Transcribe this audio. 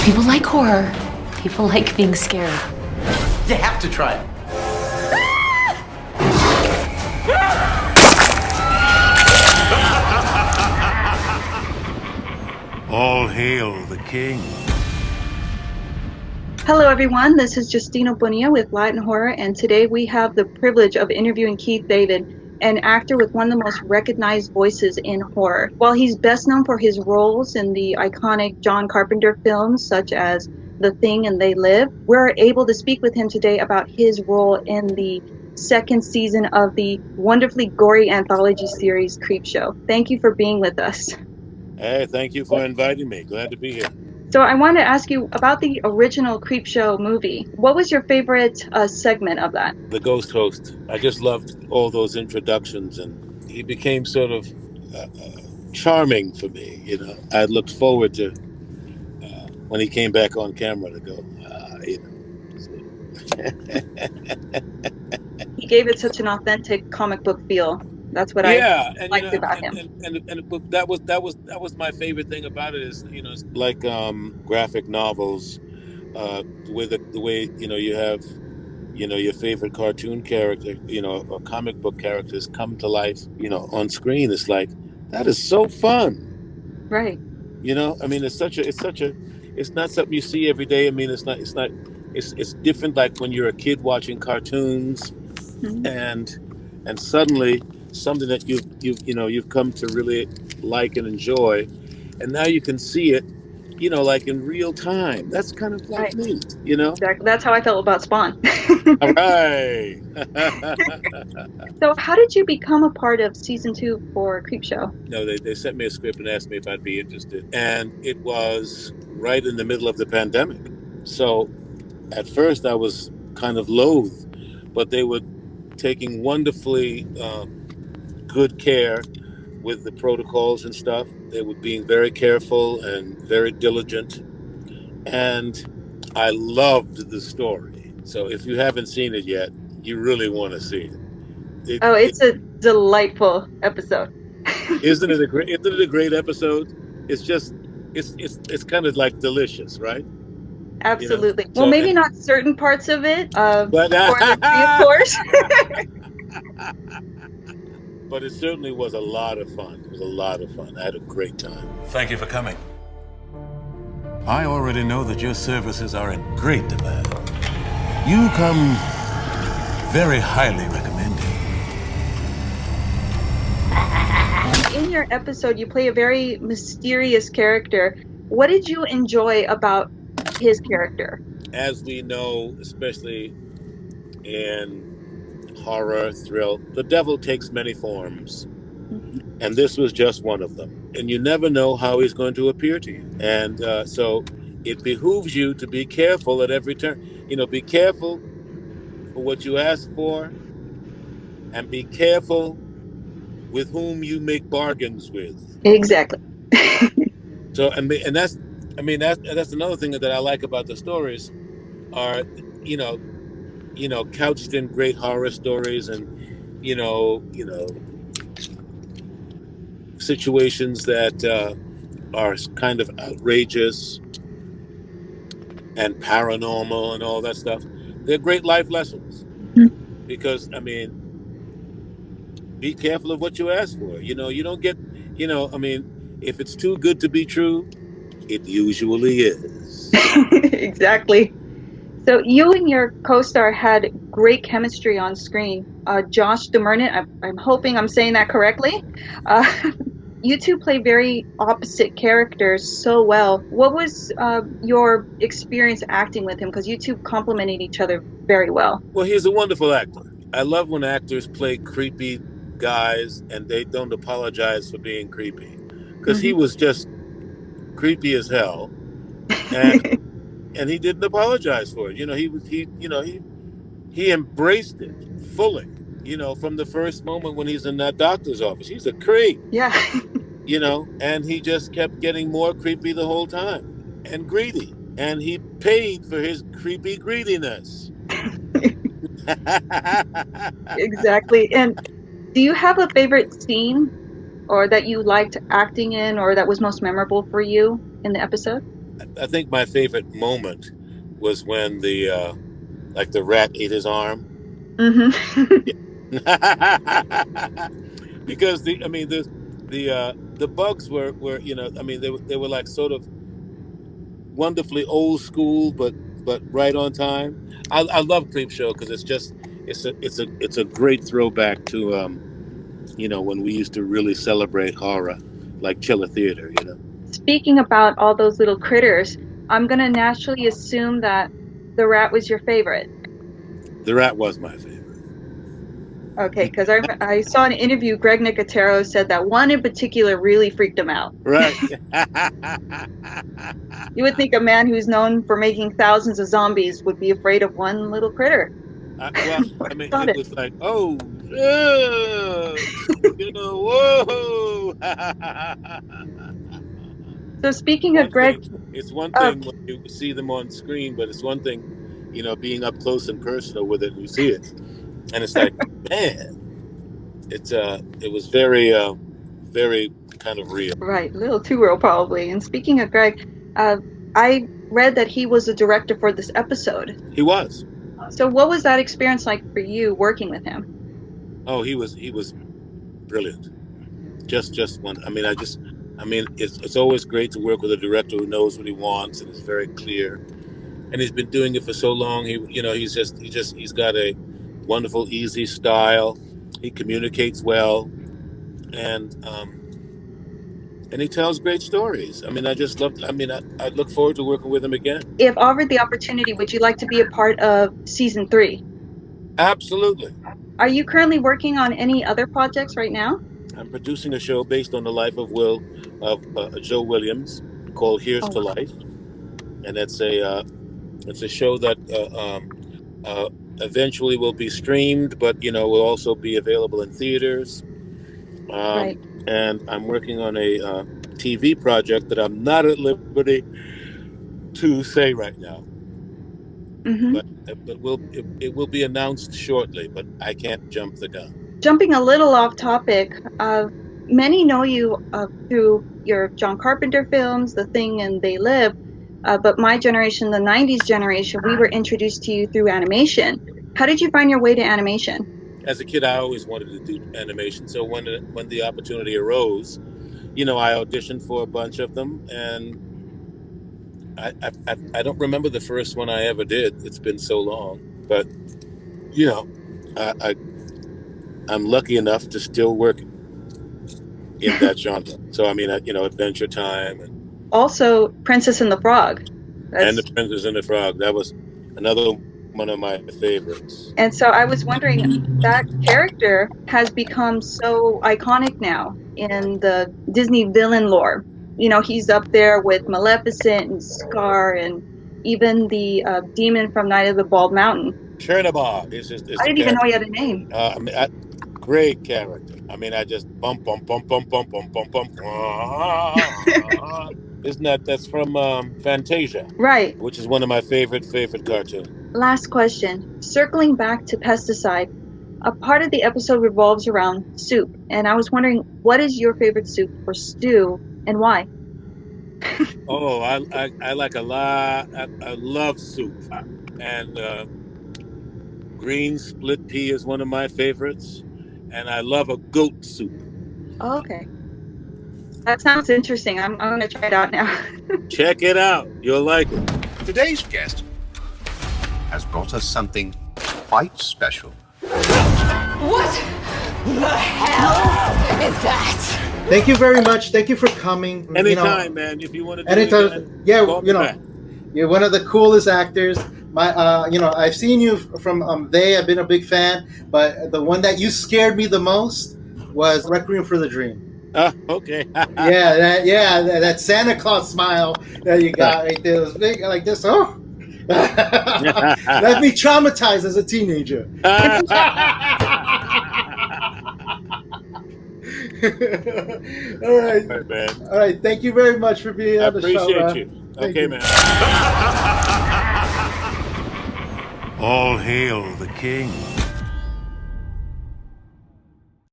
People like horror. People like being scared. You have to try it. All hail the king. Hello everyone, this is Justina Bonilla with Latin Horror, and today we have the privilege of interviewing Keith David, an actor with one of the most recognized voices in horror. While he's best known for his roles in the iconic John Carpenter films such as The Thing and They Live, we're able to speak with him today about his role in the second season of the wonderfully gory anthology series Creepshow. Thank you for being with us. Hey, thank you for inviting me. Glad to be here. So I wanted to ask you about the original Creepshow movie. What was your favorite segment of that? The ghost host. I just loved all those introductions, and he became sort of charming for me. You know, I looked forward to when he came back on camera to go. He gave it such an authentic comic book feel. That's what I liked about him. And that was my favorite thing about it is, you know, it's like graphic novels, the way you know you have, you know, your favorite cartoon character, you know, or comic book characters come to life, you know, on screen. It's like, that is so fun, right? You know, I mean, it's not something you see every day. I mean, it's different. Like when you're a kid watching cartoons, Mm-hmm. and suddenly something that you've come to really like and enjoy, and now you can see it, you know, like in real time. That's kind of like Right. neat, you know. Exactly. That's how I felt about Spawn. All right. So how did you become a part of season 2 for Creepshow? No, they sent me a script and asked me if I'd be interested, and it was right in the middle of the pandemic. So at first I was kind of loath, but they were taking wonderfully good care with the protocols and stuff. They were being very careful and very diligent, and I loved the story. So if you haven't seen it yet, you really want to see it. It's a delightful episode. Isn't it a great episode? It's just it's kind of like delicious, right? Absolutely. You know? Well, maybe not certain parts of it, but spoiler-free, of course. But it certainly was a lot of fun. It was a lot of fun. I had a great time. Thank you for coming. I already know that your services are in great demand. You come very highly recommended. In your episode, you play a very mysterious character. What did you enjoy about his character? As we know, especially in horror, thrill, the devil takes many forms. Mm-hmm. And this was just one of them. And you never know how he's going to appear to you. And so it behooves you to be careful at every turn. You know, be careful for what you ask for, and be careful with whom you make bargains with. Exactly. So, and that's another thing that I like about the stories are, you know, couched in great horror stories, and you know, situations that are kind of outrageous and paranormal and all that stuff. They're great life lessons, because I mean, be careful of what you ask for. You know, you don't get, you know, I mean, if it's too good to be true, it usually is. Exactly. So you and your co-star had great chemistry on screen. Josh DeMernit, I'm hoping I'm saying that correctly. You two play very opposite characters so well. What was your experience acting with him? Because you two complemented each other very well. Well, he's a wonderful actor. I love when actors play creepy guys and they don't apologize for being creepy. Because he was just creepy as hell. And he didn't apologize for it. You know, he embraced it fully. You know, from the first moment when he's in that doctor's office, he's a creep. Yeah. You know, and he just kept getting more creepy the whole time, and greedy. And he paid for his creepy greediness. Exactly. And do you have a favorite scene or that you liked acting in or that was most memorable for you in the episode? I think my favorite moment was when the rat ate his arm. Mm-hmm. Because the bugs were they were like sort of wonderfully old school, but right on time. I love Creepshow because it's a great throwback to when we used to really celebrate horror, like Chiller Theater. Speaking about all those little critters, I'm gonna naturally assume that the rat was your favorite. The rat was my favorite. Okay, because I saw an interview. Greg Nicotero said that one in particular really freaked him out. Right. You would think a man who's known for making thousands of zombies would be afraid of one little critter. It was like, oh, whoa. So speaking of Greg, It's one thing when you see them on screen, but it's one thing, being up close and personal with it, and you see it, and it's like, man, it was very, very kind of real. right, a little too real probably. And speaking of Greg, I read that he was the director for this episode. He was. So what was that experience like for you working with him? Oh, he was brilliant. Just one. It's always great to work with a director who knows what he wants and is very clear. And he's been doing it for so long. He's got a wonderful, easy style. He communicates well, and he tells great stories. I look forward to working with him again. If offered the opportunity, would you like to be a part of season 3? Absolutely. Are you currently working on any other projects right now? I'm producing a show based on the life of Joe Williams called Here's to Life, and it's a show that eventually will be streamed, but will also be available in theaters. Right. And I'm working on a TV project that I'm not at liberty to say right now. Mm-hmm. But it will be announced shortly, but I can't jump the gun. Jumping a little off topic, many know you through your John Carpenter films, The Thing and They Live, but my generation, the 90s generation, we were introduced to you through animation. How did you find your way to animation? As a kid, I always wanted to do animation, so when the opportunity arose, I auditioned for a bunch of them, and I don't remember the first one I ever did. It's been so long, but I'm lucky enough to still work in that genre. So Adventure Time, and also Princess and the Frog. And the Princess and the Frog. That was another one of my favorites. And so I was wondering, that character has become so iconic now in the Disney villain lore. He's up there with Maleficent and Scar and even the demon from Night of the Bald Mountain. Chernabog I didn't even know he had a name. Great character. I just bump. That's from Fantasia. Right. Which is one of my favorite cartoons. Last question. Circling back to pesticide, a part of the episode revolves around soup. And I was wondering, what is your favorite soup or stew and why? Oh, I like a lot. I love soup. And green split pea is one of my favorites. And I love a goat soup. Oh, okay. That sounds interesting. I'm going to try it out now. Check it out. You'll like it. Today's guest has brought us something quite special. What the hell is that? Thank you very much. Thank you for coming. Anytime, man. If you want to do anytime, it again, yeah, you're one of the coolest actors. I've seen you from I've been a big fan, but the one that you scared me the most was Requiem for the Dream. Okay. that Santa Claus smile that you got right there was big, like this. Oh, left me traumatized as a teenager. All right, man. All right. Thank you very much for being on the show. I appreciate you. Okay, man. All hail the king.